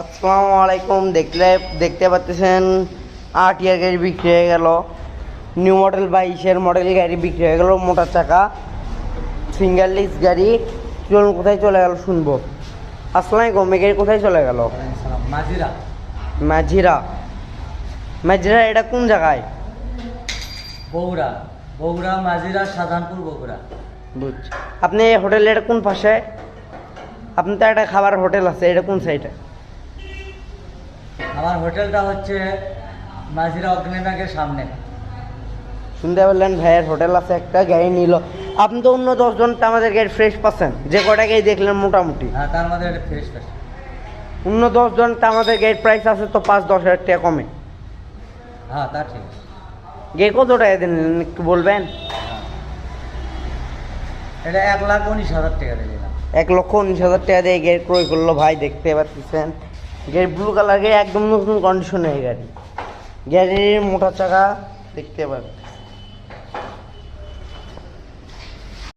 আসসালামু আলাইকুম। দেখতে পাচ্ছেন 8 ইয়ার গাড়ি বিক্রি হয়ে গেল। নিউ মডেল 22-এর মডেল গাড়ি বিক্রি হয়ে গেল, মোটর চাকা সিঙ্গেল ডিস্ক গাড়ি। চলুন কোথায় চলে গেল শুনবো। আসসালামু আলাইকুম, এই গাড়ি কোথায় চলে গেল? মাঝিরা মাঝিরা। মাঝিরা এটা কোন জায়গায়? বগুড়া। বগুড়া মাঝিরা, সাধারণপুর, বগুড়া। বুঝছি। আপনি এই হোটেল, এটা কোন পাশে? আপনি তো একটা খাবার হোটেল আছে, এটা কোন সাইডে? আমার হোটেলটা হচ্ছে মাঝিরা অগ্নি ব্যাংকের সামনে। শুনতে পারলেন, ভাইয়ের হোটেল আছে একটা, গাড়ি নিল। আপনি তো অন্য 10 জন আমাদের গাড়ি ফ্রেশ পাচ্ছেন, যে কটা গাড়ি দেখলেন মোটামুটি। হ্যাঁ, তার মধ্যে একটা ফ্রেশ ফ্রেশ। অন্য 10 জন আমাদের গাড়ির প্রাইস আছে তো 5-10 হাজার টাকা কমে। হ্যাঁ, তা ঠিক আছে। গাড়ি কত টাকা দিলেন একটু বলবেন? এটা 1,19,000 টাকা দিয়ে দিলাম। 1,19,000 টাকা দিয়ে গাড়ি ক্রয় করলো ভাই। দেখতে পাচ্ছেন গাড়ি ব্লু কালার গাড়ি, একদম নতুন কন্ডিশনের গাড়ি। গাড়ির মোটর চাকা দেখতে পাচ্ছেন।